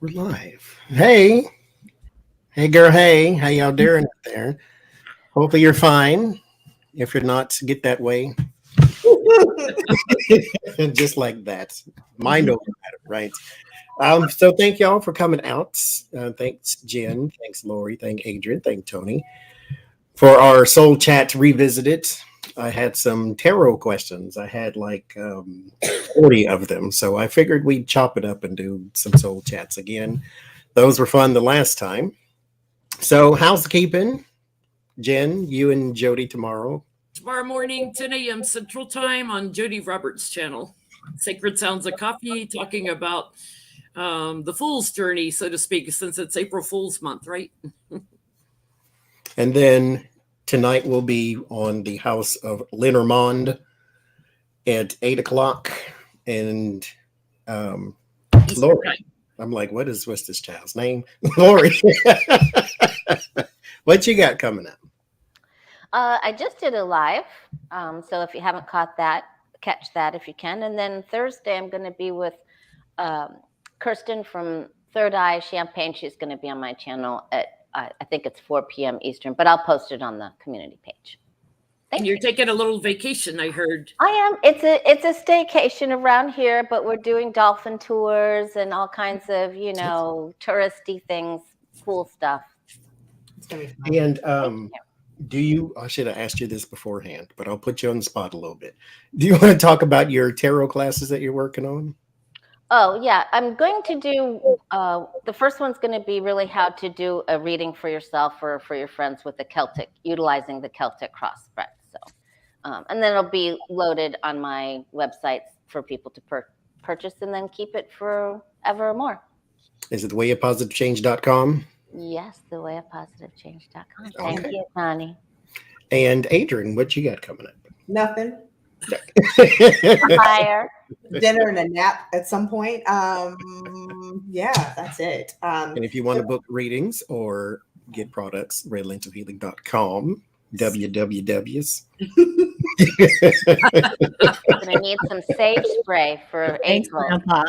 We're live. Hey, hey, girl. Hey, how y'all doing out there? Hopefully you're fine. If you're not, get that way. Just like that. Mind over matter, right? So thank y'all for coming out. Thanks, Jen. Thanks, Lori. Thank Adrian. Thank Tony for our Soul Chat Revisited. I had some tarot questions. I had like 40 of them. So I figured we'd chop it up and do some soul chats again. Those were fun the last time. So how's the keeping? Jen, you and Jody tomorrow? Tomorrow morning, 10 a.m. Central Time on Jody Roberts' channel. Sacred Sounds of Coffee, talking about the Fool's Journey, so to speak, since it's April Fool's month, right? And then tonight we'll be on the House of Lenormand at 8 o'clock. And Lori, I'm like, what's this child's name? Lori, what you got coming up? I just did a live. So if you haven't caught that, catch that if you can. And then Thursday, I'm going to be with Kirsten from Third Eye Champagne. She's going to be on my channel at I think it's 4 p.m. Eastern, but I'll post it on the community page. And you're taking a little vacation, I heard. I am. It's a staycation around here, but we're doing dolphin tours and all kinds of, touristy things, cool stuff. And I should have asked you this beforehand, but I'll put you on the spot a little bit. Do you want to talk about your tarot classes that you're working on? Oh, yeah. I'm going to do, the first one's going to be really how to do a reading for yourself or for your friends with utilizing the Celtic cross spread. So, and then it'll be loaded on my website for people to purchase and then keep it forevermore. Is it thewayofpositivechange.com? Yes, thewayofpositivechange.com. Thank you, Connie. And Adrian, what you got coming up? Nothing. Fire. Dinner and a nap at some point. Yeah, that's it. And if you want to book readings or get products, redlentilhealing.com. WWWs. Gonna need some sage spray for April. Grandpa.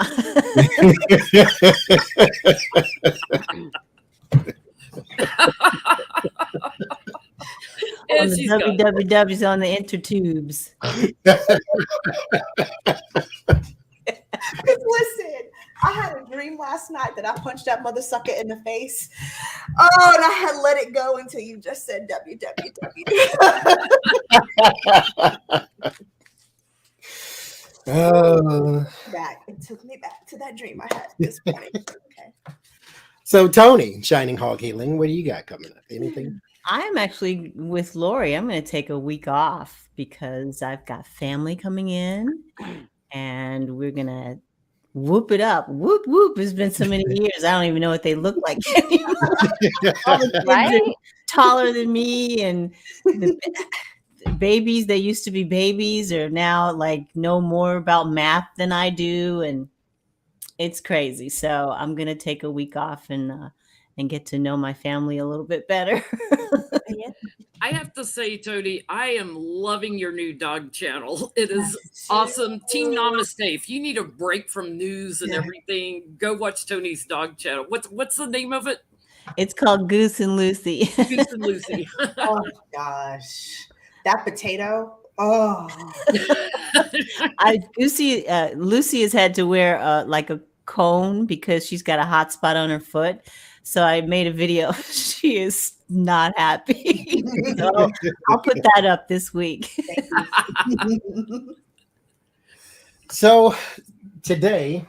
On the WWWs on the intertubes. Listen, I had a dream last night that I punched that mother sucker in the face. Oh, and I had let it go until you just said WWW. It took me back to that dream I had this morning. Okay. So Tony, Shining Hog Healing, what do you got coming up? Anything? I'm actually with Lori. I'm going to take a week off because I've got family coming in and we're going to whoop it up. Whoop, whoop. It's been so many years. I don't even know what they look like. All the kids are taller than me, and the babies that used to be babies are now like know more about math than I do. And it's crazy. So I'm going to take a week off and get to know my family a little bit better. I have to say, Tony, I am loving your new dog channel. It is awesome. Team Namaste. If you need a break from news and everything, go watch Tony's dog channel. What's the name of it? It's called Goose and Lucy. Goose and Lucy. Oh my gosh. That potato. Oh. Lucy has had to wear like a cone because she's got a hot spot on her foot. So I made a video. She is not happy. So I'll put that up this week. So today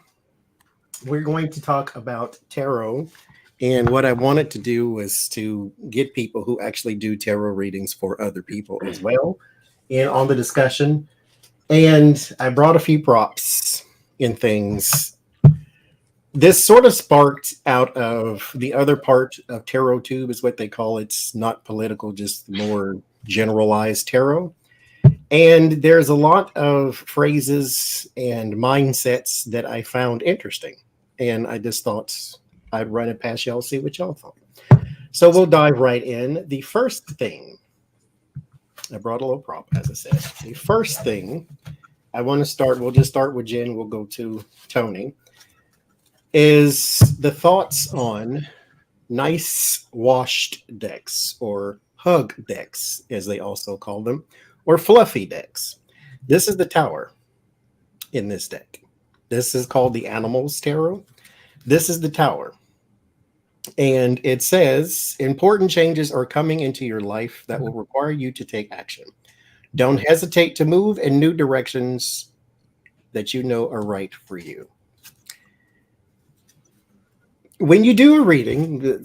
we're going to talk about tarot. And what I wanted to do was to get people who actually do tarot readings for other people as well in on the discussion. And I brought a few props and things. This sort of sparked out of the other part of Tarot Tube is what they call it. It's not political, just more generalized tarot. And there's a lot of phrases and mindsets that I found interesting. And I just thought I'd run it past y'all, see what y'all thought. So we'll dive right in. The first thing, I brought a little prop, as I said. The first thing I want to start, we'll just start with Jen. We'll go to Tony. is the thoughts on nice washed decks, or hug decks, as they also call them, or fluffy decks. This is the tower in this deck. This is called the Animals Tarot. This is the tower. And it says important changes are coming into your life that will require you to take action. Don't hesitate to move in new directions that you know are right for you. When you do a reading,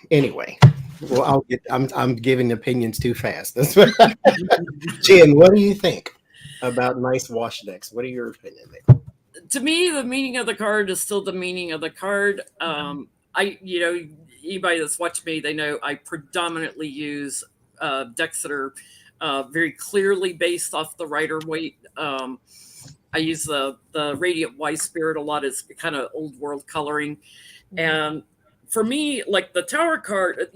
anyway, well, I'm giving opinions too fast. That's what, Jen, what do you think about nice wash decks? What are your opinions there? To me, the meaning of the card is still the meaning of the card. Anybody that's watched me, they know I predominantly use decks that are very clearly based off the Rider-Waite. I use the Radiant Wise Spirit a lot. It's kind of old world coloring. And for me, like the Tower card,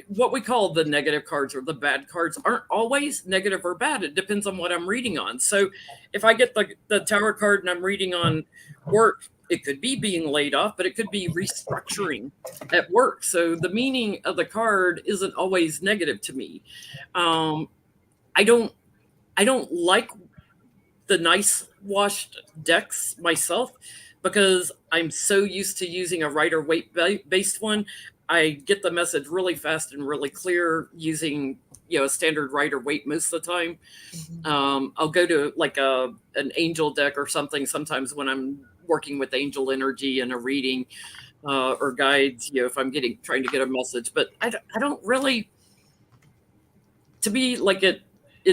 what we call the negative cards or the bad cards aren't always negative or bad. It depends on what I'm reading on. So if I get the Tower card and I'm reading on work, it could be being laid off, but it could be restructuring at work. So the meaning of the card isn't always negative to me. I don't like the nice washed decks myself, because I'm so used to using a Rider-Waite based one. I get the message really fast and really clear using a standard Rider-Waite most of the time. I'll go to like an angel deck or something sometimes when I'm working with angel energy in a reading, or guides, if I'm trying to get a message. But I don't really, to me, like it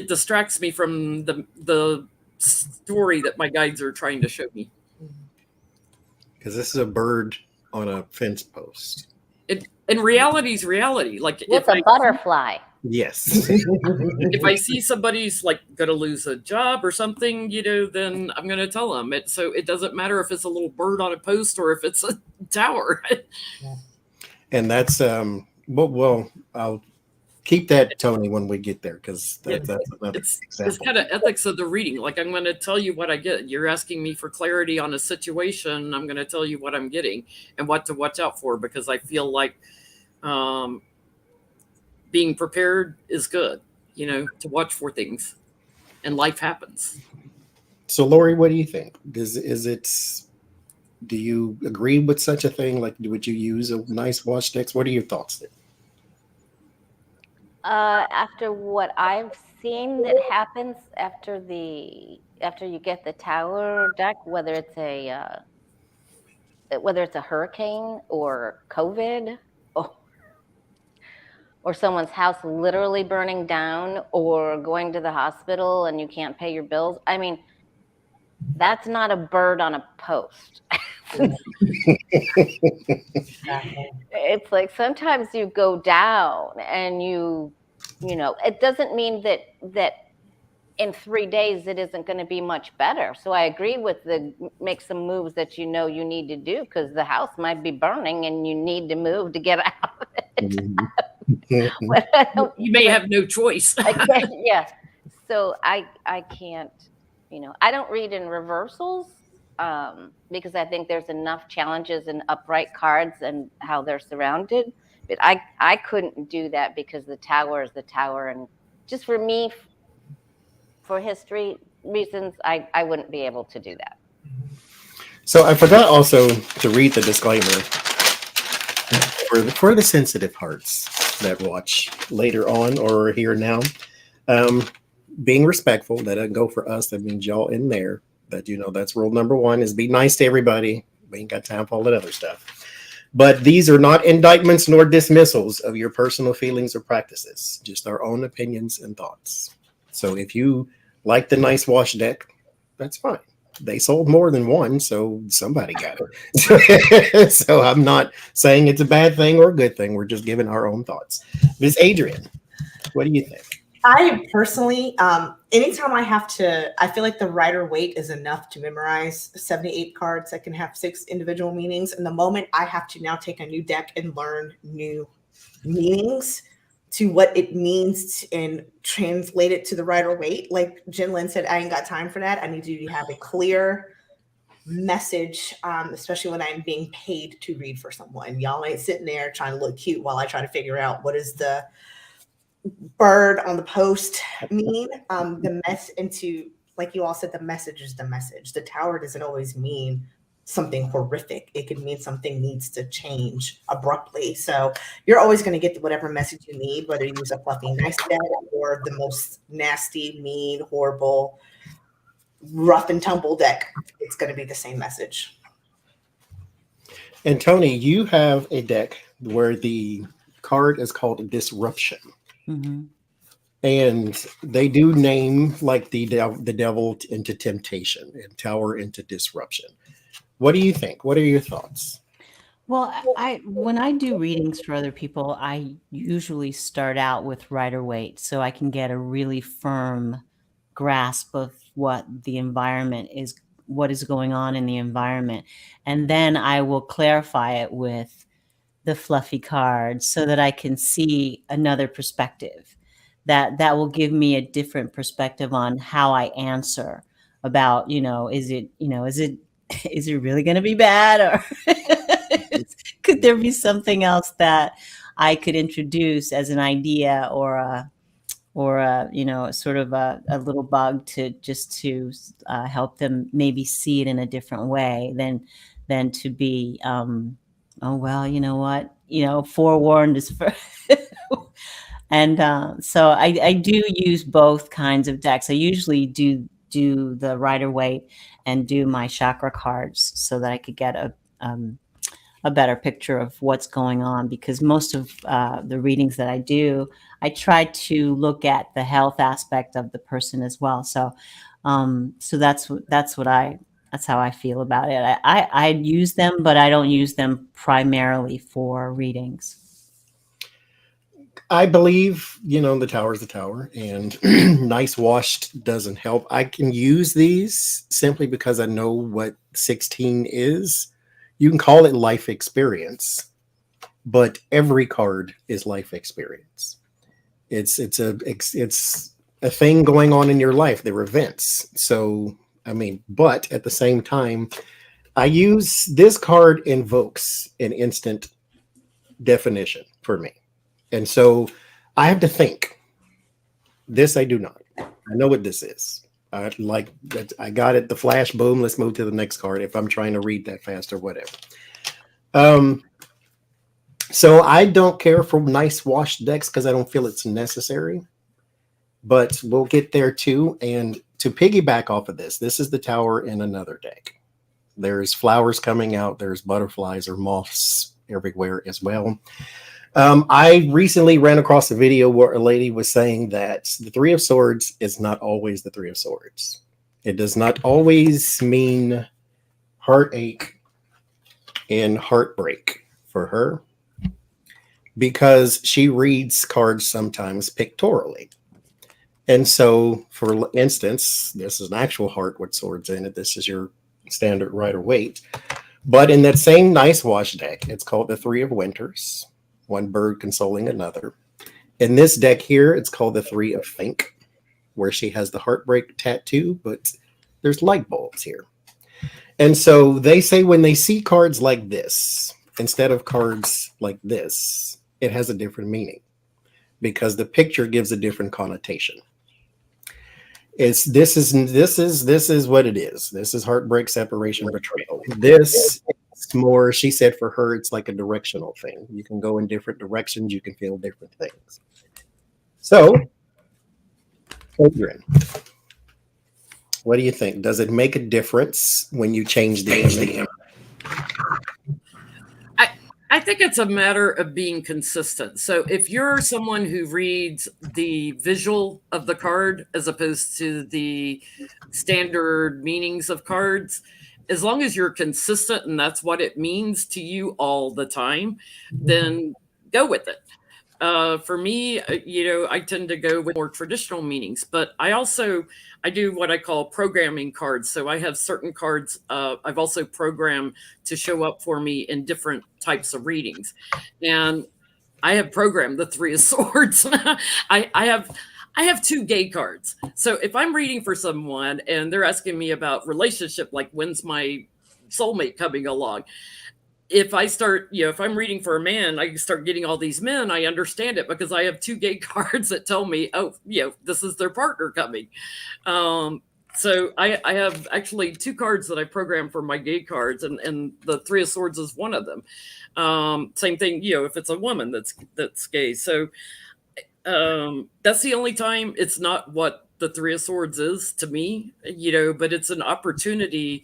distracts me from the story that my guides are trying to show me. Because this is a bird on a fence post. And reality's reality. Like with a butterfly. Yes. If I see somebody's like going to lose a job or something, then I'm going to tell them. So it doesn't matter if it's a little bird on a post or if it's a tower. And that's well, I'll keep that, Tony, when we get there, because that's another example. It's kind of ethics of the reading. Like, I'm going to tell you what I get. You're asking me for clarity on a situation. I'm going to tell you what I'm getting and what to watch out for, because I feel like being prepared is good, to watch for things, and life happens. So, Lori, what do you think? Do you agree with such a thing? Like, would you use a nice wash decks? What are your thoughts there? After what I've seen that happens after you get the tower deck, whether it's a hurricane or COVID, or someone's house literally burning down, or going to the hospital and you can't pay your bills. I mean, that's not a bird on a post. It's like sometimes you go down and it doesn't mean that in 3 days it isn't going to be much better. So I agree with make some moves that you need to do, because the house might be burning and you need to move to get out of it. You may have no choice. Yeah. So I can't, I don't read in reversals, because I think there's enough challenges in upright cards and how they're surrounded. But I couldn't do that, because the tower is the tower. And just for me, for history reasons, I wouldn't be able to do that. So I forgot also to read the disclaimer for the sensitive hearts that watch later on or here now. Being respectful, that doesn't go for us. That means y'all in there. But that's rule number 1, is be nice to everybody. We ain't got time for all that other stuff. But these are not indictments nor dismissals of your personal feelings or practices, just our own opinions and thoughts. So if you like the nice wash deck, that's fine. They sold more than one, so somebody got it. So I'm not saying it's a bad thing or a good thing. We're just giving our own thoughts. Ms. Adrian, what do you think? I personally, anytime I feel like the Rider-Waite is enough to memorize 78 cards that can have 6 individual meanings. And the moment I have to now take a new deck and learn new meanings to what it means and translate it to the Rider-Waite, like Jen Lynn said, I ain't got time for that. I need you to have a clear message, especially when I'm being paid to read for someone. Y'all ain't sitting there trying to look cute while I try to figure out what is the bird on the post mean. The mess into, like you all said, the message is the message. The tower doesn't always mean something horrific. It could mean something needs to change abruptly. So you're always going to get whatever message you need, whether you use a fluffy nice deck or the most nasty, mean, horrible, rough and tumble deck. It's going to be the same message. And Tony, you have a deck where the card is called Disruption. Mm-hmm. And they do name like the devil into temptation and tower into disruption. What do you think? What are your thoughts? Well, when I do readings for other people, I usually start out with Rider-Waite so I can get a really firm grasp of what the environment is, what is going on in the environment. And then I will clarify it with the fluffy cards so that I can see another perspective. That will give me a different perspective on how I answer about, is it really going to be bad, or could there be something else that I could introduce as an idea or a sort of a little bug to help them maybe see it in a different way than to be, oh, well, you know what, forewarned is for. And so I do use both kinds of decks. I usually do the Rider-Waite and do my chakra cards so that I could get a better picture of what's going on, because most of the readings that I do, I try to look at the health aspect of the person as well. So that's how I feel about it. I use them, but I don't use them primarily for readings. I believe, the tower is the tower, and nice washed doesn't help. I can use these simply because I know what 16 is. You can call it life experience, but every card is life experience. It's a thing going on in your life. They're events. So, but at the same time, I use this card invokes an instant definition for me. And so I have to think. This I do not. I know what this is. I got it. The flash, boom. Let's move to the next card if I'm trying to read that fast or whatever. So I don't care for nice washed decks because I don't feel it's necessary. But we'll get there too. And to piggyback off of this is the tower in another deck. There's flowers coming out. There's butterflies or moths everywhere as well. I recently ran across a video where a lady was saying that the Three of Swords is not always the Three of Swords. It does not always mean heartache and heartbreak for her, because she reads cards sometimes pictorially. And so, for instance, this is an actual heart with swords in it. This is your standard Rider-Waite. But in that same nice wash deck, it's called the Three of Winters. One bird consoling another. In this deck here, it's called the Three of Think, where she has the heartbreak tattoo, but there's light bulbs here. And so they say when they see cards like this, instead of cards like this, it has a different meaning because the picture gives a different connotation. This is what it is. This is heartbreak, separation, betrayal. This is more, she said for her, it's like a directional thing. You can go in different directions. You can feel different things. So, Adrian, what do you think? Does it make a difference when you change the image? I think it's a matter of being consistent. So if you're someone who reads the visual of the card as opposed to the standard meanings of cards, as long as you're consistent and that's what it means to you all the time, then go with it. For me, I tend to go with more traditional meanings, but I do what I call programming cards. So I have certain cards I've also programmed to show up for me in different types of readings. And I have programmed the Three of Swords. I have two gay cards. So if I'm reading for someone and they're asking me about relationship, like when's my soulmate coming along. If I start, if I'm reading for a man, I start getting all these men, I understand it because I have 2 gay cards that tell me, oh, this is their partner coming. So I have actually 2 cards that I program for my gay cards, and the 3 of Swords is one of them. Same thing, if it's a woman that's gay. So that's the only time it's not what the 3 of Swords is to me, but it's an opportunity.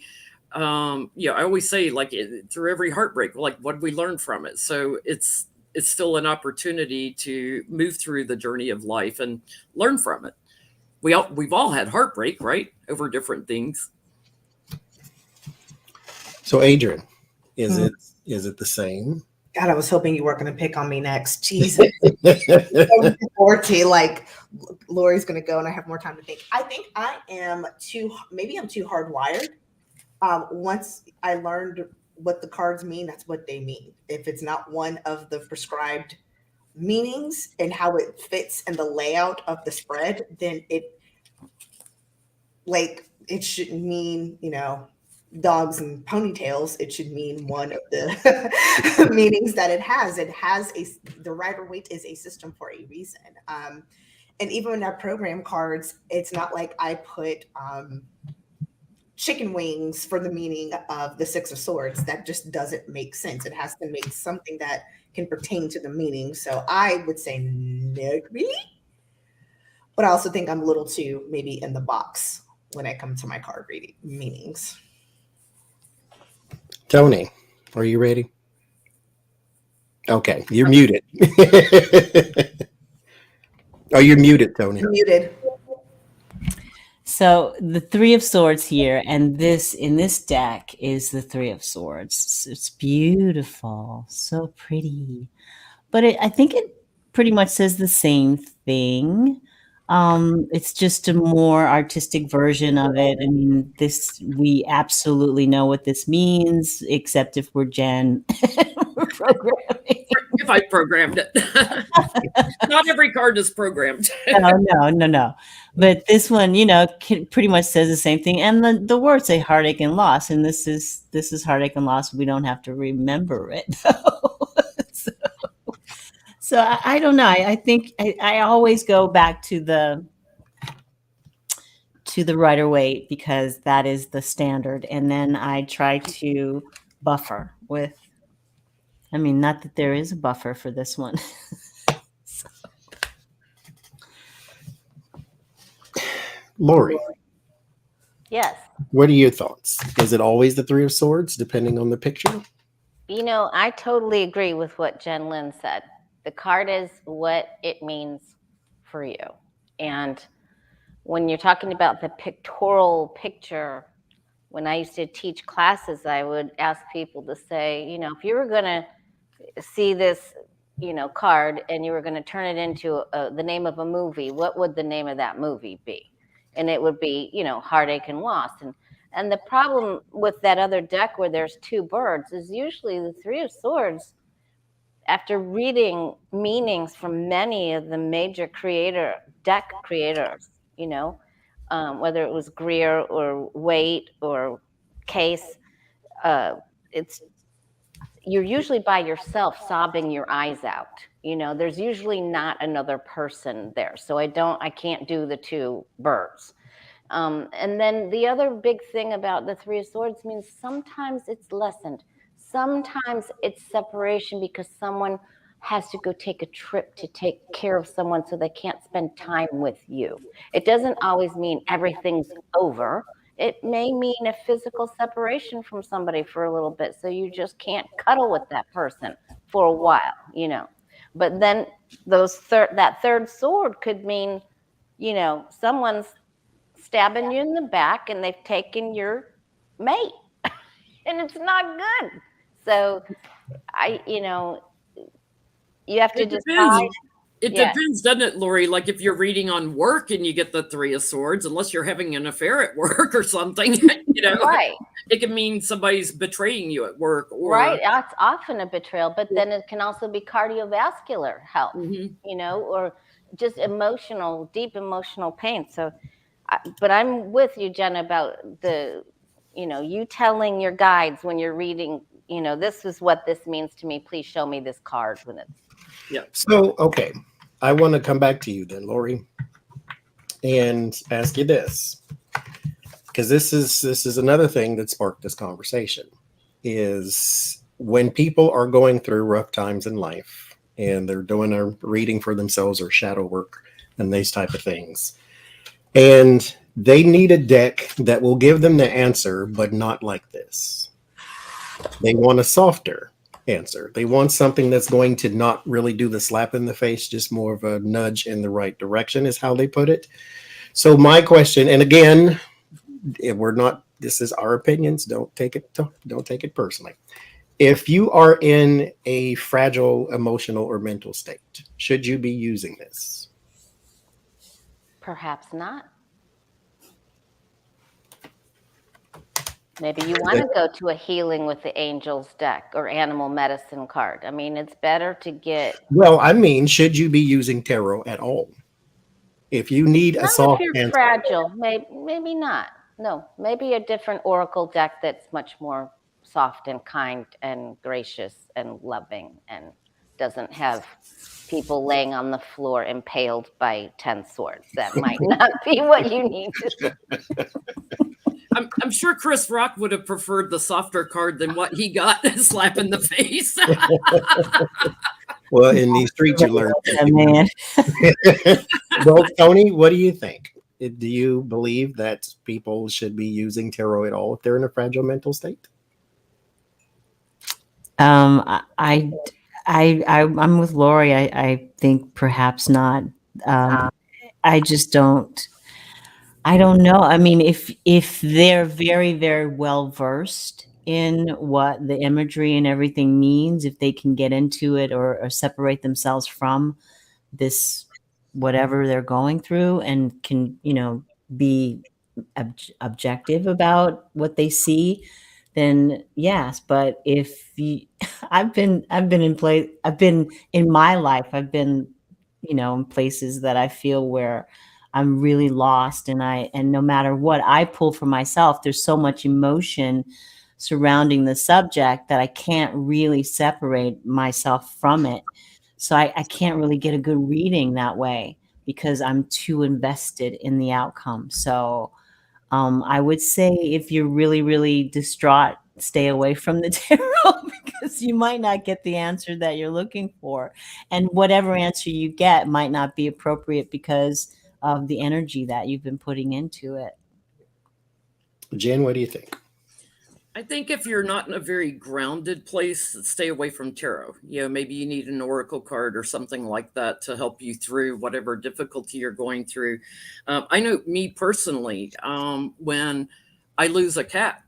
I always say, like, through every heartbreak, like, what we learn from it. So it's still an opportunity to move through the journey of life and learn from it. We've all had heartbreak, right? Over different things. So Adrian, is it the same? God, I was hoping you weren't going to pick on me next. Jesus. Like, Lori's going to go and I have more time to think. I think I am maybe I'm too hardwired. Once I learned what the cards mean, that's what they mean. If it's not one of the prescribed meanings and how it fits and the layout of the spread, then it shouldn't mean, dogs and ponytails. It should mean one of the meanings that it has. The Rider-Waite is a system for a reason. And even in our program cards, it's not like I put chicken wings for the meaning of the 6 of Swords. That just doesn't make sense. It has to make something that can pertain to the meaning. So I would say no, really. But I also think I'm a little too maybe in the box when I come to my card reading meanings. Tony, are you ready? Okay, you're muted. Oh, you're muted, Tony. I'm muted. So the 3 of Swords here, and in this deck is the 3 of Swords. It's beautiful, so pretty. But I think it pretty much says the same thing. It's just a more artistic version of it. I mean, we absolutely know what this means, except if we're Jen. We're programming. If I programmed it. Not every card is programmed. No. But this one, pretty much says the same thing. And the words say heartache and loss. And this is heartache and loss. We don't have to remember it, though. So I don't know. I think I always go back to the Rider-Waite because that is the standard. And then I try to buffer with, not that there is a buffer for this one. So. Lori. Yes. What are your thoughts? Is it always the 3 of Swords, depending on the picture? I totally agree with what Jen Lynn said. The card is what it means for you. And when you're talking about the pictorial picture, when I used to teach classes, I would ask people to say, if you were going to see this, card and you were going to turn it into the name of a movie, what would the name of that movie be? And it would be, heartache and loss. And the problem with that other deck where there's 2 birds is usually the 3 of Swords. After reading meanings from many of the major deck creators, whether it was Greer or Waite or Case, you're usually by yourself sobbing your eyes out. There's usually not another person there. So I can't do the 2 birds. And then the other big thing about the 3 of Swords means sometimes it's lessened. Sometimes it's separation because someone has to go take a trip to take care of someone so they can't spend time with you. It doesn't always mean everything's over. It may mean a physical separation from somebody for a little bit, so you just can't cuddle with that person for a while, But then that 3rd sword could mean, someone's stabbing you in the back and they've taken your mate, and it's not good. So you have to decide. It depends, doesn't it, Lori? Like if you're reading on work and you get the 3 of Swords, unless you're having an affair at work or something, right. It can mean somebody's betraying you at work. Right. That's often a betrayal, but then it can also be cardiovascular health, or just deep emotional pain. So, but I'm with you, Jen, about you telling your guides when you're reading, this is what this means to me. Please show me this card when it's. So, okay, I want to come back to you then, Lori, and ask you this, because this is another thing that sparked this conversation, is when people are going through rough times in life and they're doing a reading for themselves or shadow work and these type of things, and they need a deck that will give them the answer, but not like this. They want a softer answer. They want something that's going to not really do the slap in the face, just more of a nudge in the right direction is how they put it. So my question, and again, this is our opinions. Don't take it personally. If you are in a fragile emotional or mental state, should you be using this? Perhaps not. Maybe you want to go to a healing with the angels deck or animal medicine card. I mean, it's better to get. Well, I mean, should you be using tarot at all? If you need a soft if you're answer. fragile, maybe not. No, maybe a different oracle deck that's much more soft and kind and gracious and loving and doesn't have people laying on the floor impaled by 10 swords. That might not be what you need to. I'm sure Chris Rock would have preferred the softer card than what he got, slap in the face. Well, in these streets, you learn. Man. Well, Tony, what do you think? Do you believe that people should be using tarot at all if they're in a fragile mental state? I'm with Lori. I think perhaps not. I just don't. I don't know. I mean, if they're very, very well versed in what the imagery and everything means, if they can get into it or separate themselves from this, whatever they're going through, and can, be objective about what they see, then yes. But if I've been in my life, I've been, in places that I feel where I'm really lost, and no matter what I pull for myself, there's so much emotion surrounding the subject that I can't really separate myself from it. So I can't really get a good reading that way because I'm too invested in the outcome. So I would say if you're really, really distraught, stay away from the tarot because you might not get the answer that you're looking for. And whatever answer you get might not be appropriate because of the energy that you've been putting into it. Jen, what do you think? I think if you're not in a very grounded place, stay away from tarot. Maybe you need an oracle card or something like that to help you through whatever difficulty you're going through. I know me personally, when I lose a cat,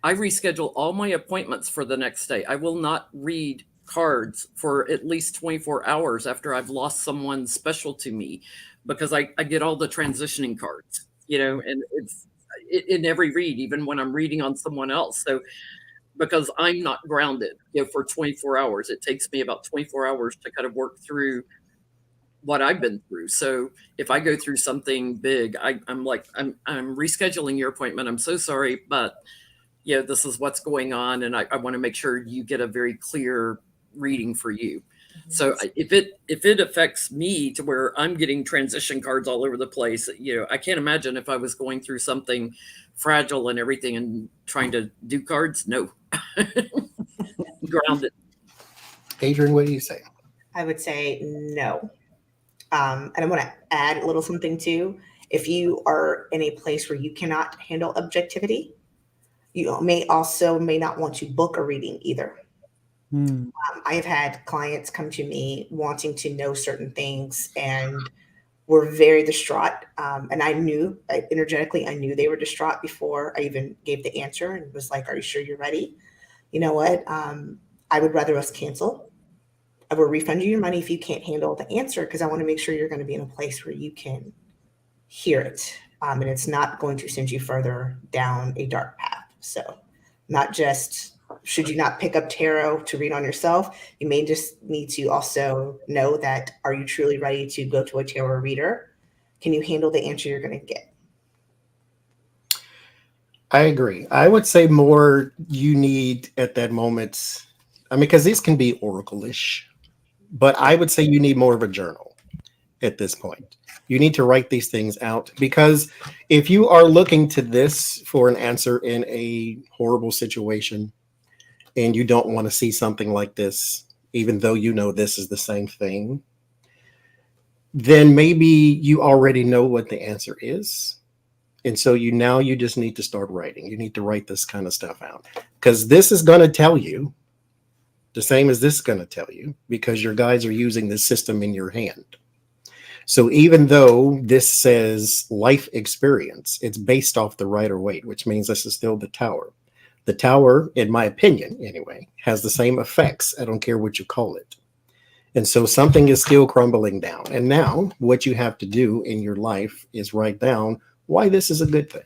I reschedule all my appointments for the next day. I will not read cards for at least 24 hours after I've lost someone special to me, because I get all the transitioning cards, and it's in every read, even when I'm reading on someone else. So because I'm not grounded, for 24 hours, it takes me about 24 hours to kind of work through what I've been through. So if I go through something big, I'm rescheduling your appointment. I'm so sorry, but this is what's going on. And I want to make sure you get a very clear reading for you. So if it affects me to where I'm getting transition cards all over the place, I can't imagine if I was going through something fragile and everything and trying to do cards. No. Grounded. Adrian, what do you say? I would say no. And I want to add a little something too. If you are in a place where you cannot handle objectivity, you may not want to book a reading either. I have had clients come to me wanting to know certain things and were very distraught. And I knew energetically, I knew they were distraught before I even gave the answer, and was like, are you sure you're ready? You know what? I would rather us cancel. I will refund you your money if you can't handle the answer, because I want to make sure you're going to be in a place where you can hear it. And it's not going to send you further down a dark path. So not just should you not pick up tarot to read on yourself, you may just need to also know that, are you truly ready to go to a tarot reader? Can you handle the answer you're going to get? I agree. I would say more you need at that moment. I mean, because these can be oracle-ish, but I would say you need more of a journal at this point. You need to write these things out because if you are looking to this for an answer in a horrible situation and you don't want to see something like this, even though you know this is the same thing, then maybe you already know what the answer is. And so you just need to start writing. You need to write this kind of stuff out because this is going to tell you the same as this is going to tell you because your guides are using this system in your hand. So even though this says life experience, it's based off the Rider Waite, which means this is still the tower. The tower, in my opinion anyway, has the same effects. I don't care what you call it. And so something is still crumbling down. And now what you have to do in your life is write down why this is a good thing.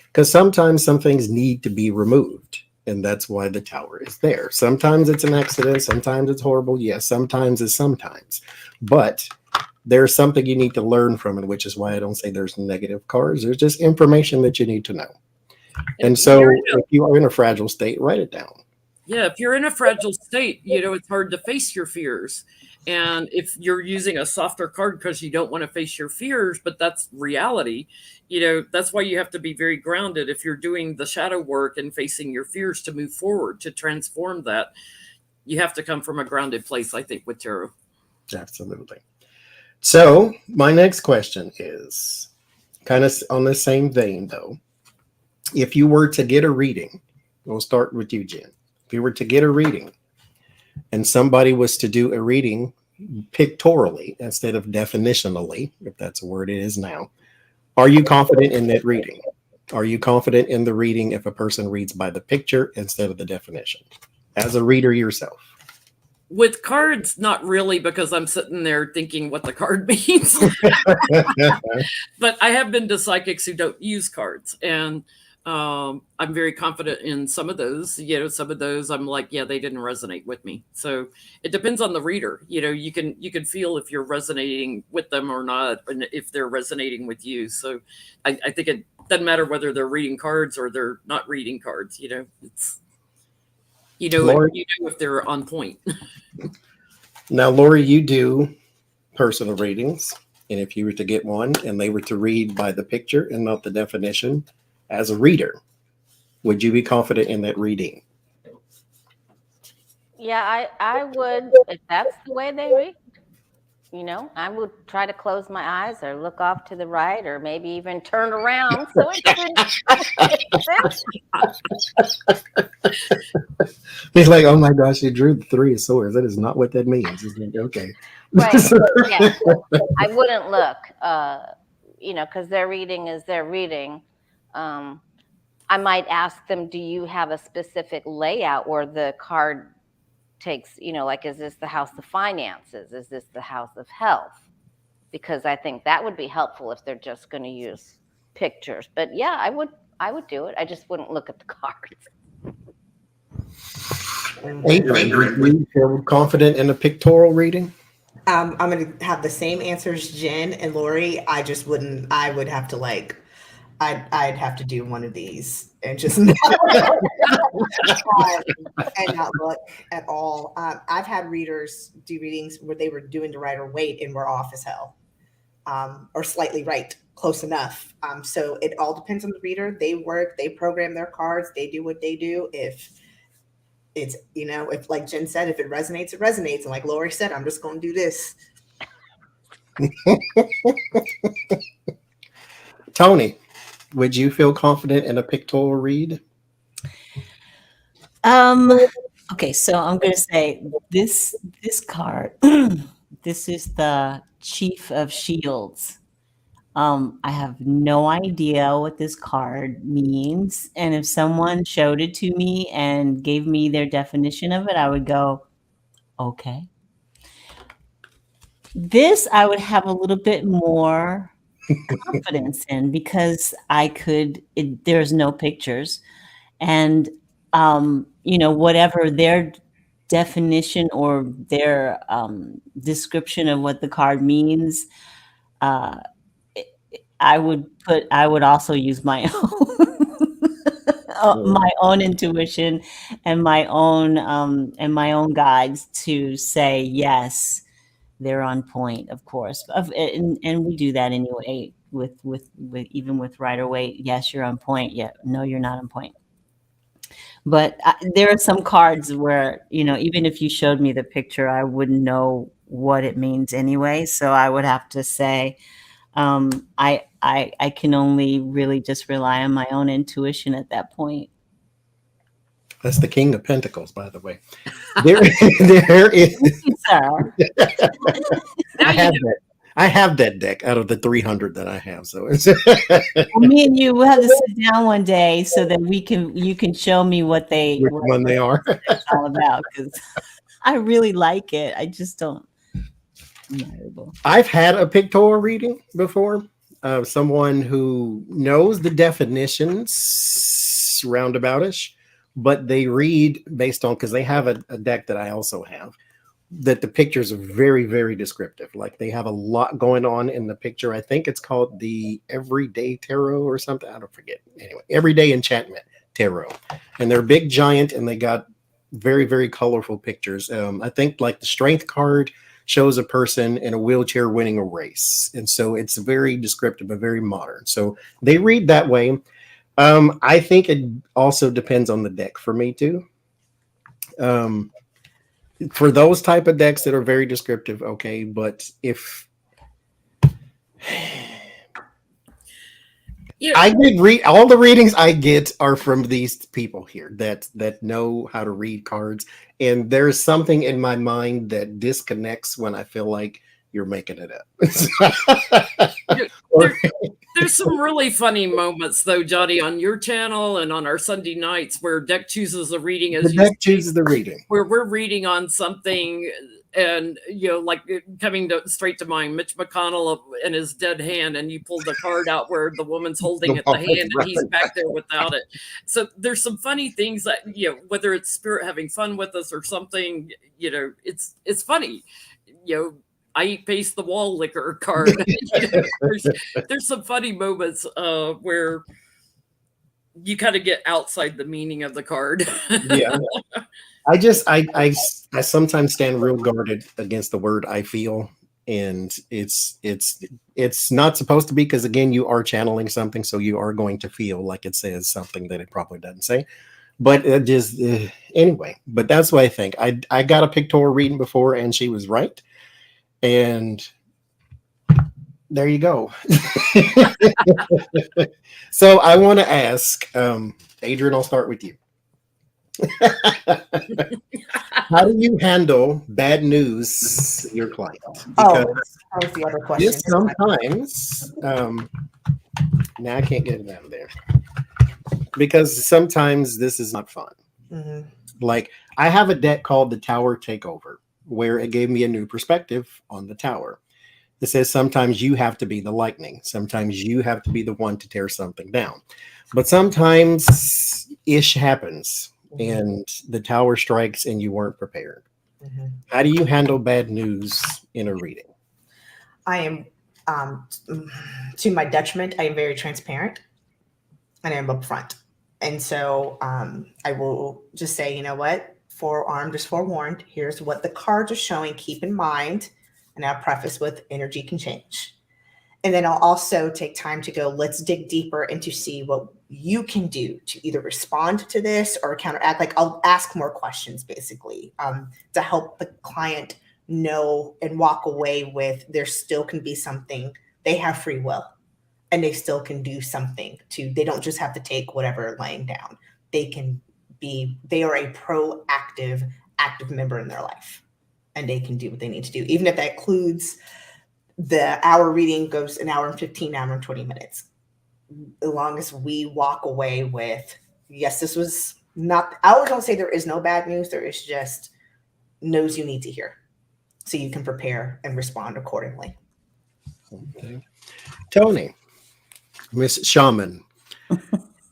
Because sometimes some things need to be removed. And that's why the tower is there. Sometimes it's an accident. Sometimes it's horrible. Yes, sometimes it's sometimes. But there's something you need to learn from it, which is why I don't say there's negative cards. There's just information that you need to know. And so if you are in a fragile state, write it down. Yeah, if you're in a fragile state, it's hard to face your fears. And if you're using a softer card because you don't want to face your fears, but that's reality, that's why you have to be very grounded. If you're doing the shadow work and facing your fears to move forward, to transform that, you have to come from a grounded place, I think, with tarot. Absolutely. So my next question is kind of on the same vein, though. If you were to get a reading, we'll start with you, Jen. If you were to get a reading and somebody was to do a reading pictorially instead of definitionally, if that's a word it is now, are you confident in that reading? Are you confident in the reading if a person reads by the picture instead of the definition? As a reader yourself. With cards, not really, because I'm sitting there thinking what the card means. But I have been to psychics who don't use cards. And I'm very confident in some of those. Some of those I'm like, yeah, they didn't resonate with me. So it depends on the reader. You can feel if you're resonating with them or not, and if they're resonating with you. So I think it doesn't matter whether they're reading cards or they're not reading cards. It's Lori, if they're on point. Now, Lori, you do personal readings, and if you were to get one and they were to read by the picture and not the definition, as a reader, would you be confident in that reading? Yeah, I would, if that's the way they read. I would try to close my eyes or look off to the right or maybe even turn around. So He's like, oh my gosh, you drew the 3 of swords. That is not what that means. Okay. Right. Yeah. I wouldn't look, because their reading is their reading. I might ask them, do you have a specific layout where the card takes, like, is this the house of finances? Is this the house of health? Because I think that would be helpful if they're just going to use pictures. But yeah, I would do it. I just wouldn't look at the cards. Adrian, do you feel confident in a pictorial reading? I'm going to have the same answers, Jen and Lori. I would have to I'd have to do one of these and just and not look at all. I've had readers do readings where they were doing the Rider Waite and were off as hell, or slightly right, close enough. So it all depends on the reader. They work, they program their cards, they do what they do. If it's, if, like Jen said, if it resonates, it resonates. And like Lori said, I'm just going to do this. Tony, would you feel confident in a pictorial read? Okay, so I'm going to say this card, this is the Chief of Shields. I have no idea what this card means. And if someone showed it to me and gave me their definition of it, I would go, okay. This I would have a little bit more confidence in because there's no pictures. And, whatever their definition or their description of what the card means, I would also use my own. my own intuition and my own guides to say yes, they're on point, of course. And we do that anyway with even with Rider-Waite. Yes, you're on point. Yeah, no, you're not on point. But there are some cards where, even if you showed me the picture, I wouldn't know what it means anyway. So I would have to say, I can only really just rely on my own intuition at that point. That's the King of Pentacles, by the way. There is. Sir. I have that deck out of the 300 that I have. So it's Well, me and you will have to sit down one day so that you can show me what they are all about, because I really like it. I just don't. I've had a pictorial reading before of someone who knows the definitions roundaboutish, but they read based on, because they have a deck that I also have, that the pictures are very, very descriptive. Like they have a lot going on in the picture. I think it's called the Everyday Tarot or something. I don't forget. Anyway, Everyday Enchantment Tarot. And they're big, giant, and they got very, very colorful pictures. I think like the Strength card shows a person in a wheelchair winning a race. And so it's very descriptive, but very modern. So they read that way. I think it also depends on the deck for me too. For those type of decks that are very descriptive, okay, but if I did read, all the readings I get are from these people here that know how to read cards, and there's something in my mind that disconnects when I feel like you're making it up. There's some really funny moments though, Johnny, on your channel and on our Sunday nights where deck chooses the reading, as the deck chooses the reading, where we're reading on something, and like coming straight to mind, Mitch McConnell and his dead hand, and you pulled the card out where the woman's holding the hand and he's back there without it. So there's some funny things that, whether it's spirit having fun with us or something, it's funny. I eat paste the wall liquor card. There's some funny moments where you kind of get outside the meaning of the card. Yeah. I sometimes stand real guarded against the word I feel, and it's not supposed to be, because again, you are channeling something, so you are going to feel like it says something that it probably doesn't say. But it just anyway, but that's what I think. I got a pictorial reading before, and she was right. And there you go. So I want to ask, Adrian, I'll start with you. How do you handle bad news to your client? Because that was the other question. Sometimes, now I can't get it out of there, because sometimes this is not fun. Mm-hmm. Like I have a deck called the Tower Takeover, where it gave me a new perspective on the tower. It says sometimes you have to be the lightning. Sometimes you have to be the one to tear something down. But sometimes ish happens, and the tower strikes and you weren't prepared. Mm-hmm. How do you handle bad news in a reading? I am, to my detriment, I am very transparent and I'm upfront. And so I will just say, you know what? Forearmed is forewarned. Here's what the cards are showing. Keep in mind, and I'll preface with energy can change. And then I'll also take time to go, let's dig deeper and to see what you can do to either respond to this or counteract. Like I'll ask more questions basically to help the client know and walk away with there still can be something. They have free will and they still can do something they don't just have to take whatever laying down. They are a proactive, active member in their life, and they can do what they need to do. Even if that includes the hour reading goes an hour and 15, hour and 20 minutes. As long as we walk away with, yes, this was not, I always don't say there is no bad news. There is just news you need to hear so you can prepare and respond accordingly. Okay. Tony, Miss Shaman,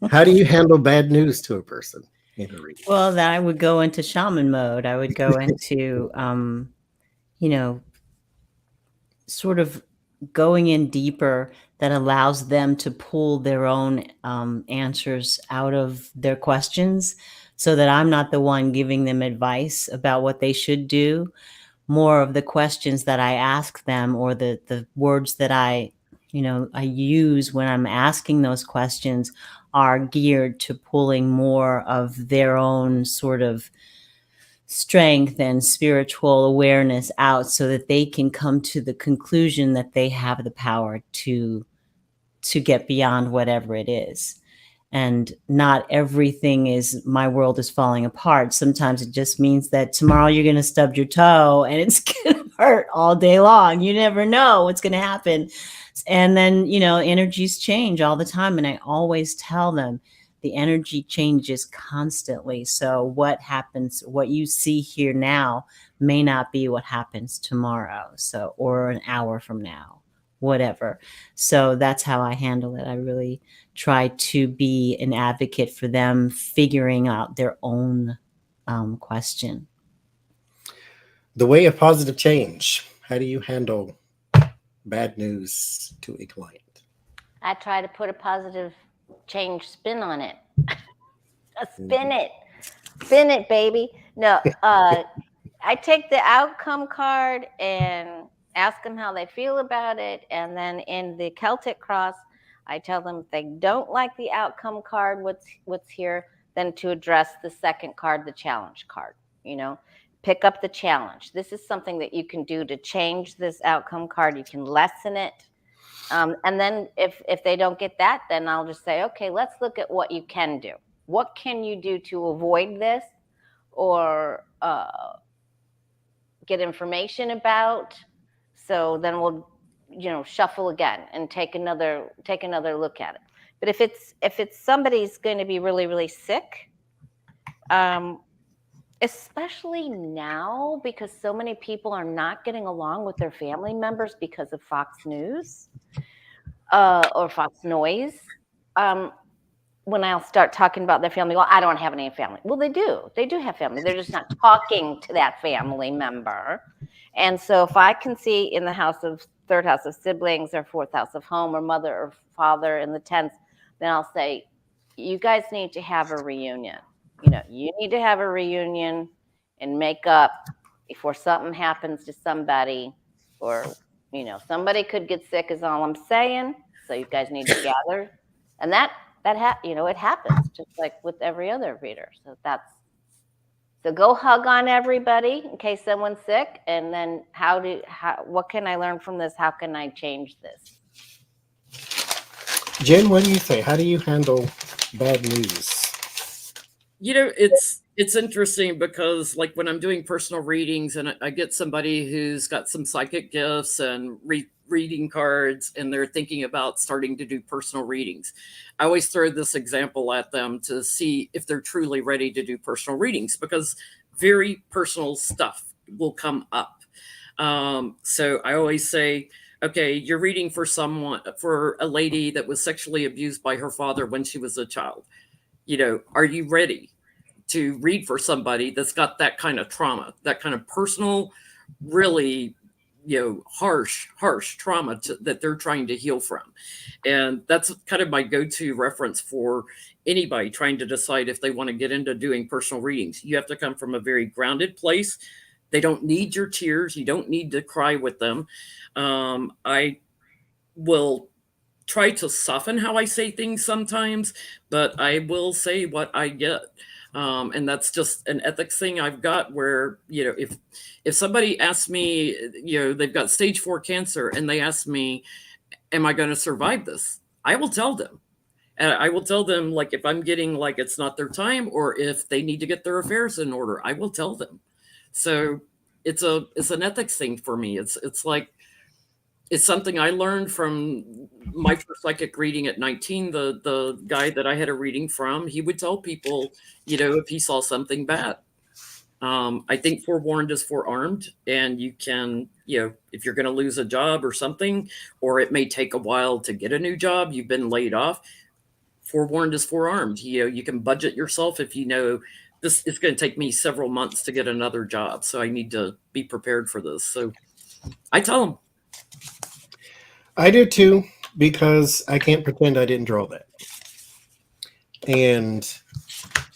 how do you handle bad news to a person in a reading? Well, then I would go into shaman mode. I would go into, sort of going in deeper that allows them to pull their own answers out of their questions, so that I'm not the one giving them advice about what they should do. More of the questions that I ask them, or the words that I use when I'm asking those questions, are geared to pulling more of their own sort of strength and spiritual awareness out, so that they can come to the conclusion that they have the power to get beyond whatever it is. And not everything is my world is falling apart. Sometimes it just means that tomorrow you're going to stub your toe and it's going to hurt all day long. You never know what's going to happen. And then, energies change all the time. And I always tell them the energy changes constantly. So what happens, what you see here now may not be what happens tomorrow. So, or an hour from now, whatever. So that's how I handle it. I really try to be an advocate for them figuring out their own question. The way of positive change. How do you handle bad news to a client? I try to put a positive change spin on it. Spin it, baby. No, I take the outcome card and ask them how they feel about it. And then in the Celtic cross, I tell them if they don't like the outcome card, what's here, then to address the second card, the challenge card. Pick up the challenge. This is something that you can do to change this outcome card. You can lessen it. And then if they don't get that, then I'll just say, okay, let's look at what you can do. What can you do to avoid this, or get information about? So then we'll, shuffle again and take another look at it. But if it's somebody's going to be really, really sick, especially now, because so many people are not getting along with their family members because of Fox News or Fox Noise. When I'll start talking about their family, well, I don't have any family. Well, they do have family. They're just not talking to that family member. And so if I can see in the third house of siblings, or fourth house of home, or mother or father in the 10th, then I'll say, you guys need to have a reunion. You need to have a reunion and make up before something happens to somebody, or, somebody could get sick is all I'm saying. So you guys need to gather. And it happens just like with every other reader. So go hug on everybody in case someone's sick. And then what can I learn from this? How can I change this? Jen, what do you say? How do you handle bad news? It's interesting because, like, when I'm doing personal readings and I get somebody who's got some psychic gifts and reading cards, and they're thinking about starting to do personal readings, I always throw this example at them to see if they're truly ready to do personal readings, because very personal stuff will come up. So I always say, okay, you're reading for a lady that was sexually abused by her father when she was a child. Are you ready to read for somebody that's got that kind of trauma, that kind of personal, really, harsh trauma that they're trying to heal from? And that's kind of my go-to reference for anybody trying to decide if they want to get into doing personal readings. You have to come from a very grounded place. They don't need your tears. You don't need to cry with them. I will try to soften how I say things sometimes, but I will say what I get. And that's just an ethics thing I've got, where, if somebody asks me, they've got stage 4 cancer, and they ask me, am I going to survive this? I will tell them. And I will tell them, like, if I'm getting like it's not their time, or if they need to get their affairs in order, I will tell them. So it's an ethics thing for me. It's like, it's something I learned from my first psychic reading at 19. The guy that I had a reading from, he would tell people, if he saw something bad. I think forewarned is forearmed, and you can, if you're going to lose a job or something, or it may take a while to get a new job, you've been laid off, forewarned is forearmed. You can budget yourself if this is going to take me several months to get another job, so I need to be prepared for this. So I tell them. I do too, because I can't pretend I didn't draw that. And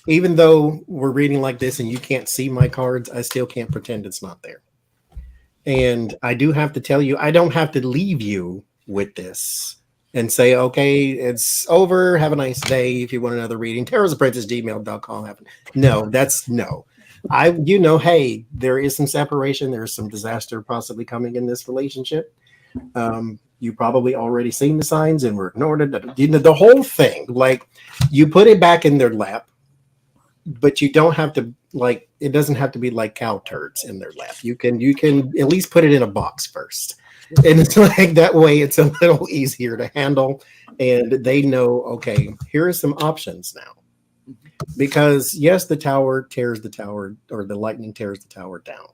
even though we're reading like this and you can't see my cards, I still can't pretend it's not there. And I do have to tell you, I don't have to leave you with this and say, okay, it's over. Have a nice day. If you want another reading, TarotsApprentice@gmail.com. No, that's no. Hey, there is some separation. There's some disaster possibly coming in this relationship. You probably already seen the signs and were ignored it. The whole thing, like you put it back in their lap, but you don't have to like, it doesn't have to be like cow turds in their lap. You can at least put it in a box first. And it's like that way it's a little easier to handle. And they know, okay, here are some options now. Because yes, the tower tears the tower, or the lightning tears the tower down.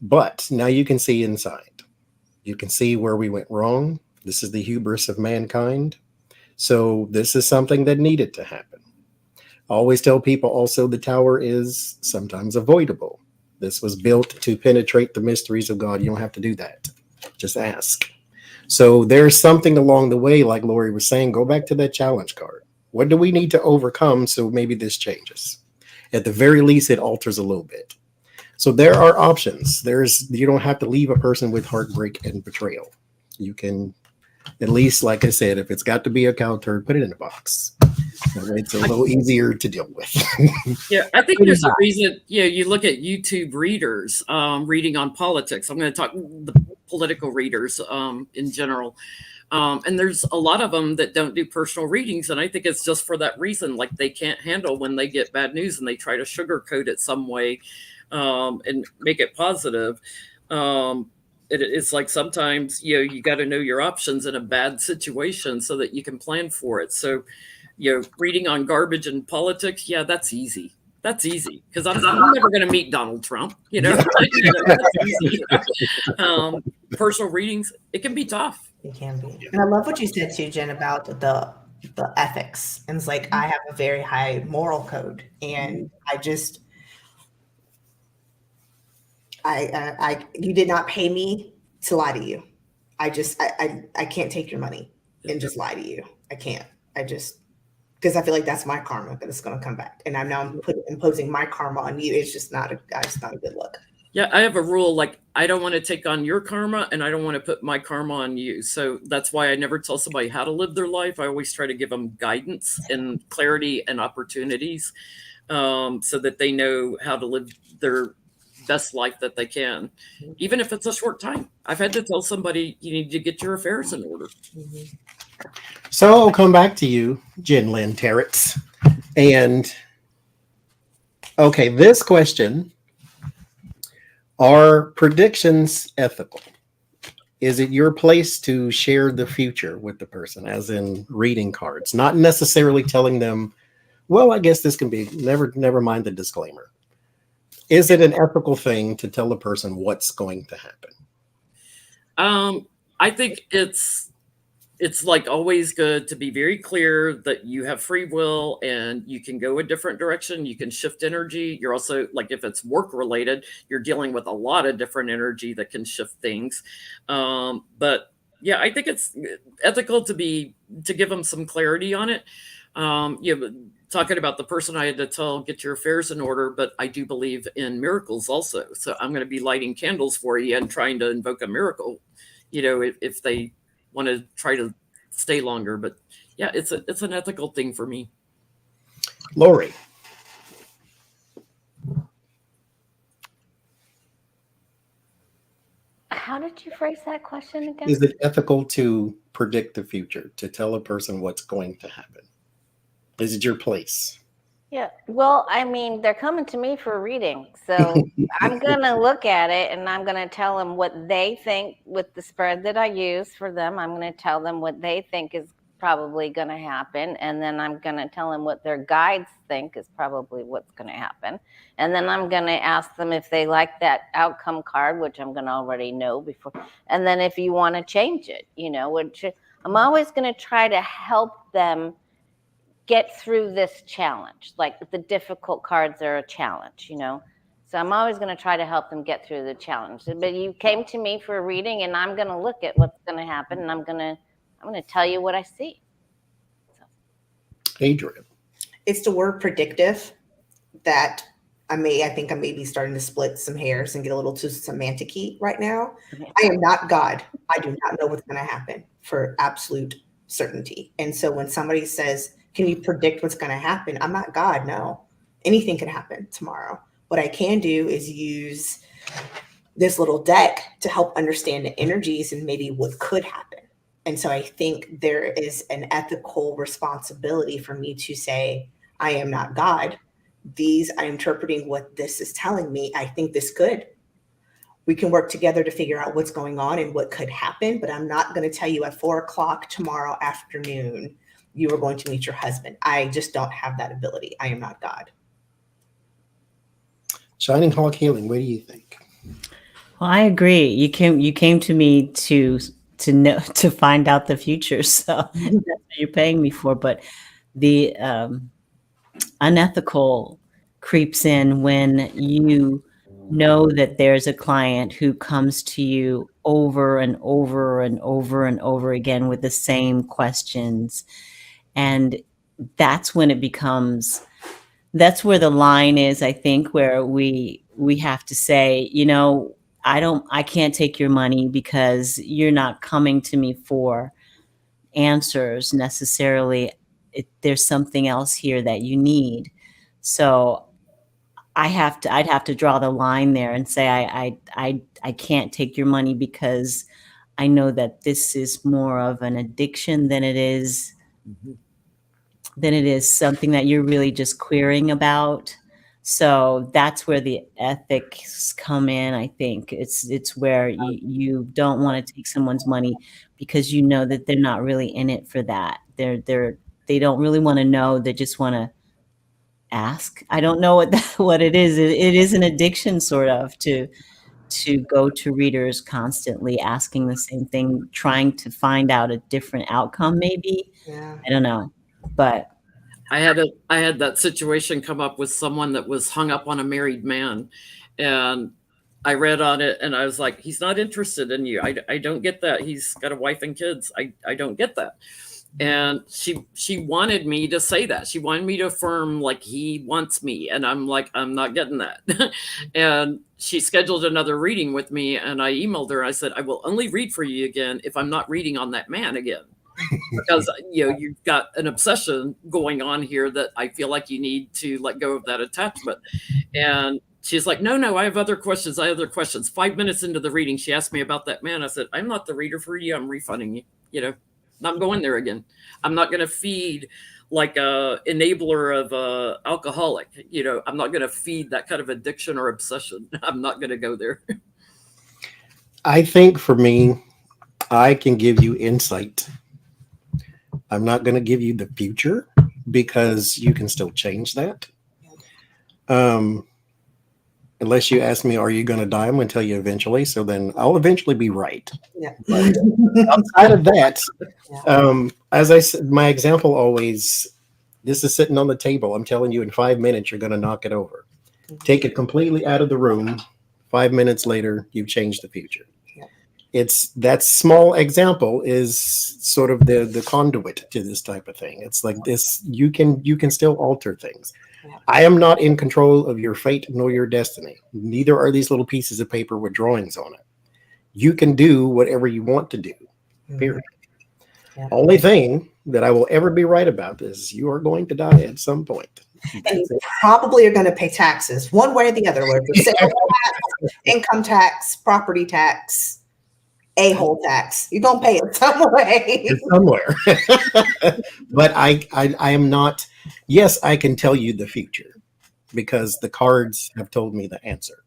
But now you can see inside. You can see where we went wrong. This is the hubris of mankind. So this is something that needed to happen. I always tell people also the tower is sometimes avoidable. This was built to penetrate the mysteries of God. You don't have to do that. Just ask. So there's something along the way, like Lori was saying, go back to that challenge card. What do we need to overcome so maybe this changes? At the very least, it alters a little bit. So there are options. You don't have to leave a person with heartbreak and betrayal. You can, at least, like I said, if it's got to be a cow turd, put it in a box. It's a little easier to deal with. Yeah, I think there's a reason. You look at YouTube readers reading on politics. I'm going to talk the political readers in general. And there's a lot of them that don't do personal readings. And I think it's just for that reason. Like they can't handle when they get bad news and they try to sugarcoat it some way and make it positive. It's like sometimes, you got to know your options in a bad situation so that you can plan for it. So, reading on garbage and politics, that's easy. That's easy because I'm never going to meet Donald Trump. That's easy. Personal readings, it can be tough. It can be. And I love what you said too, Jen, about the ethics. And it's like, I have a very high moral code, and you did not pay me to lie to you. I can't take your money and just lie to you. I can't. Because I feel like that's my karma that is going to come back, and I'm now imposing my karma on you. It's just not a good look. Yeah, I have a rule, like I don't want to take on your karma and I don't want to put my karma on you. So that's why I never tell somebody how to live their life. I always try to give them guidance and clarity and opportunities so that they know how to live their best life that they can, even if it's a short time. I've had to tell somebody, you need to get your affairs in order. So I'll come back to you, Jen Lynn Tarots. And okay, this question: are predictions ethical? Is it your place to share the future with the person, as in reading cards, not necessarily telling them, well, I guess this can be, never mind the disclaimer. Is it an ethical thing to tell a person what's going to happen? I think it's like always good to be very clear that you have free will and you can go a different direction. You can shift energy. You're also, like, if it's work related, you're dealing with a lot of different energy that can shift things. But yeah, I think it's ethical to give them some clarity on it. Talking about the person I had to tell, get your affairs in order, but I do believe in miracles also. So I'm going to be lighting candles for you and trying to invoke a miracle, if they want to try to stay longer. But yeah, it's an ethical thing for me. Lori. How did you phrase that question again? Is it ethical to predict the future, to tell a person what's going to happen? Is it your place? Yeah, well, I mean, they're coming to me for a reading, so I'm going to look at it and I'm going to tell them what they think with the spread that I use for them. I'm going to tell them what they think is probably going to happen, and then I'm going to tell them what their guides think is probably what's going to happen. And then I'm going to ask them if they like that outcome card, which I'm going to already know before. And then if you want to change it, which I'm always going to try to help them get through this challenge. Like the difficult cards are a challenge, So I'm always going to try to help them get through the challenge. But you came to me for a reading, and I'm going to look at what's going to happen, and I'm going to tell you what I see. So. Adrian. It's the word predictive that I think I may be starting to split some hairs and get a little too semantic-y right now. I am not God. I do not know what's going to happen for absolute certainty. And so when somebody says, can you predict what's going to happen? I'm not God. No, anything can happen tomorrow. What I can do is use this little deck to help understand the energies and maybe what could happen. And so I think there is an ethical responsibility for me to say, I am not God. I'm interpreting what this is telling me. I think this could. We can work together to figure out what's going on and what could happen, but I'm not going to tell you at 4:00 tomorrow afternoon, you are going to meet your husband. I just don't have that ability. I am not God. Shining Hawk Healing, what do you think? Well, I agree. You came to me to know, to find out the future. So that's what you're paying me for. But the unethical creeps in when you know that there's a client who comes to you over and over and over and over again with the same questions. And that's when that's where the line is, I think, where we have to say, I can't take your money because you're not coming to me for answers necessarily. There's something else here that you need. So I'd have to draw the line there and say, I can't take your money because I know that this is more of an addiction than it is something that you're really just querying about. So that's where the ethics come in. I think it's where you don't want to take someone's money because you know that they're not really in it for that. They don't really want to know. They just want to ask. I don't know what it is. It is an addiction, sort of, to go to readers constantly asking the same thing, trying to find out a different outcome. Maybe. Yeah. I don't know, but. I had that situation come up with someone that was hung up on a married man, and I read on it and I was like, he's not interested in you. I don't get that. He's got a wife and kids. I don't get that. And she wanted me to say that. She wanted me to affirm like he wants me. And I'm like, I'm not getting that. And she scheduled another reading with me, and I emailed her. I said, I will only read for you again if I'm not reading on that man again. Because you've got an obsession going on here that I feel like you need to let go of that attachment. And she's like, no, I have other questions. 5 minutes into the reading, she asked me about that man. I said, I'm not the reader for you. I'm refunding you. Not going there again. I'm not going to feed like a enabler of a alcoholic. I'm not going to feed that kind of addiction or obsession. I'm not going to go there. I think for me, I can give you insight. I'm not going to give you the future because you can still change that. Unless you ask me, are you going to die? I'm going to tell you eventually. So then I'll eventually be right. Yeah. But outside of that, as I said, my example always, this is sitting on the table. I'm telling you in 5 minutes, you're going to knock it over. Take it completely out of the room. 5 minutes later, you've changed the future. It's that small example is sort of the conduit to this type of thing. It's like this, you can still alter things. I am not in control of your fate nor your destiny. Neither are these little pieces of paper with drawings on it. You can do whatever you want to do, period. Yeah. Only thing that I will ever be right about is you are going to die at some point. And you probably are going to pay taxes one way or the other, whether it's sales tax, income tax, property tax, a-hole tax. You're going to pay it some way. Somewhere. But I am not, yes, I can tell you the future because the cards have told me the answer.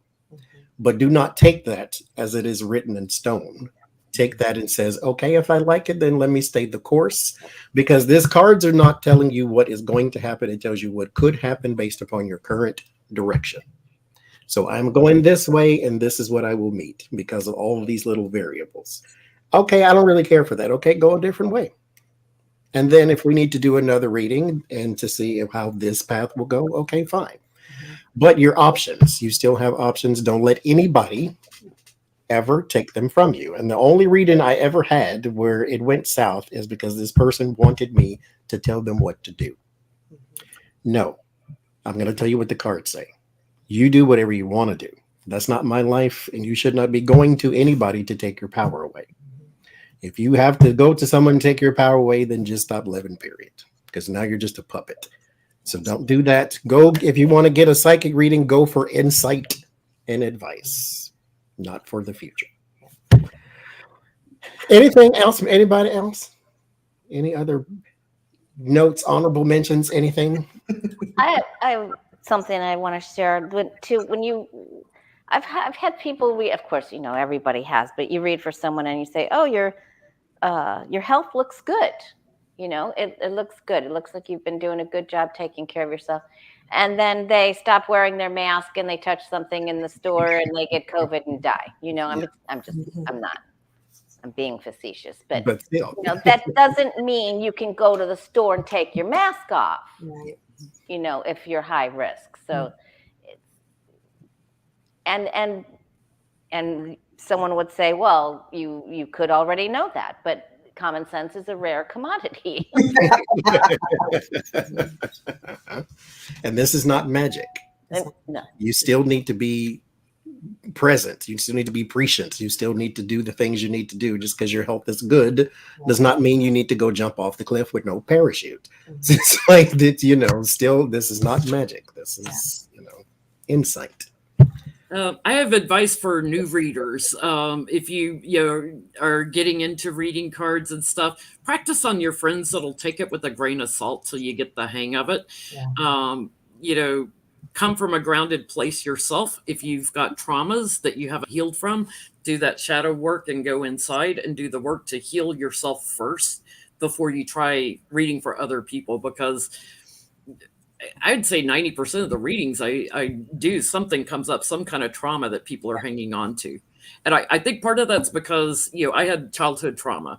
But do not take that as it is written in stone. Take that and says, okay, if I like it, then let me stay the course. Because these cards are not telling you what is going to happen. It tells you what could happen based upon your current direction. So I'm going this way, and this is what I will meet because of all of these little variables. Okay, I don't really care for that. Okay, go a different way. And then if we need to do another reading and to see how this path will go, okay, fine. But your options, you still have options. Don't let anybody ever take them from you. And the only reading I ever had where it went south is because this person wanted me to tell them what to do. No, I'm going to tell you what the cards say. You do whatever you want to do. That's not my life, and you should not be going to anybody to take your power away. If you have to go to someone and take your power away, then just stop living, period. Because now you're just a puppet. So don't do that. Go, if you want to get a psychic reading, go for insight and advice, not for the future. Anything else from anybody else? Any other notes, honorable mentions, anything? I have something I want to share. I've had people of course, everybody has, but you read for someone and you say, oh, your health looks good. It looks good. It looks like you've been doing a good job taking care of yourself. And then they stop wearing their mask and they touch something in the store and they get COVID and die. I'm being facetious, but still, that doesn't mean you can go to the store and take your mask off, Right. If you're high risk. So, and someone would say, well, you could already know that, but common sense is a rare commodity. And this is not magic. No. You still need to be present. You still need to be prescient. You still need to do the things you need to do. Just because your health is good does not mean you need to go jump off the cliff with no parachute. It's like that, still, this is not magic. This is, insight. I have advice for new readers. If you are getting into reading cards and stuff, practice on your friends that'll take it with a grain of salt till you get the hang of it. Yeah. Come from a grounded place yourself. If you've got traumas that you haven't healed from, do that shadow work and go inside and do the work to heal yourself first before you try reading for other people, because I'd say 90% of the readings I do, something comes up, some kind of trauma that people are hanging on to. And I think part of that's because, I had childhood trauma.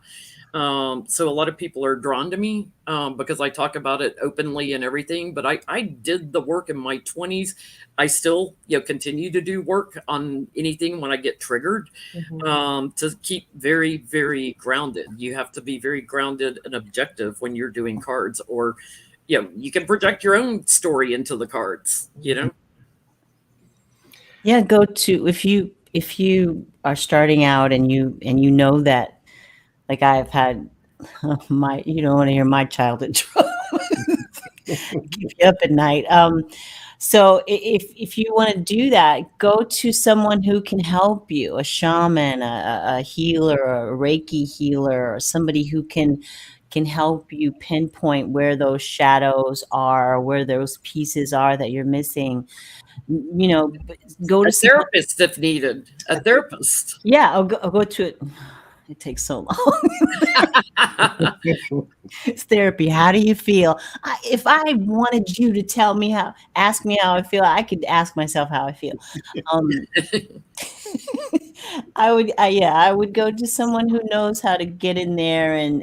So a lot of people are drawn to me because I talk about it openly and everything. But I did the work in my 20s. I still continue to do work on anything when I get triggered to keep very, very grounded. You have to be very grounded and objective when you're doing cards, or you can project your own story into the cards. Yeah, go to if you are starting out and you know that. Like I've had you don't want to hear my childhood trauma. Keep you up at night. So if you want to do that, go to someone who can help you, a shaman, a healer, a Reiki healer, or somebody who can help you pinpoint where those shadows are, where those pieces are that you're missing. Go to a therapist if needed. A therapist. Yeah, I'll go to it. It takes so long. It's therapy. How do you feel? If I wanted you to ask me how I feel, I could ask myself how I feel. I would go to someone who knows how to get in there and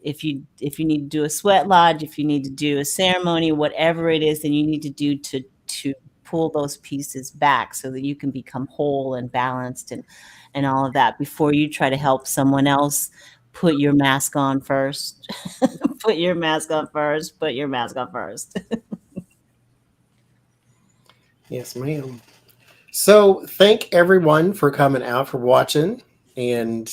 if you need to do a sweat lodge, if you need to do a ceremony, whatever it is that you need to do to pull those pieces back so that you can become whole and balanced and all of that before you try to help someone else. Put your mask on first. Put your mask on first. Yes, ma'am. So thank everyone for coming out, for watching and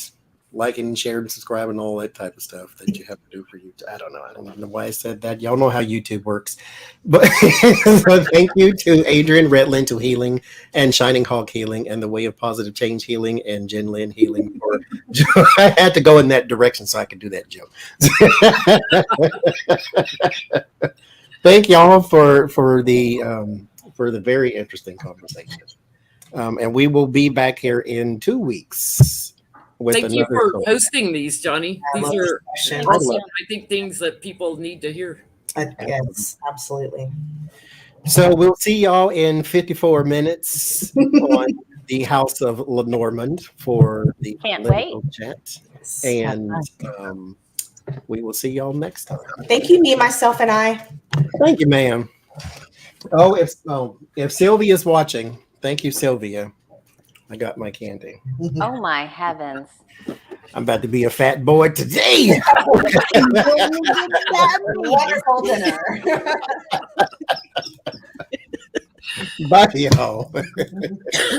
liking, sharing, subscribing, all that type of stuff that you have to do for YouTube. I don't know why I said that. Y'all know how YouTube works. But so thank you to Adrian Redland to Healing and Shining Hawk Healing and the Way of Positive Change Healing and Jen Lynn Healing. I had to go in that direction so I could do that joke. Thank y'all for the very interesting conversation. And we will be back here in 2 weeks. Thank you for hosting these, Johnny. These are awesome. I think things that people need to hear. Yes, absolutely. So we'll see y'all in 54 minutes on the House of Lenormand for the political chat. And we will see y'all next time. Thank you, me, myself, and I. Thank you, ma'am. If Sylvia's watching, thank you, Sylvia. I got my candy. Oh my heavens. I'm about to be a fat boy today. Wonderful dinner. Bye, y'all.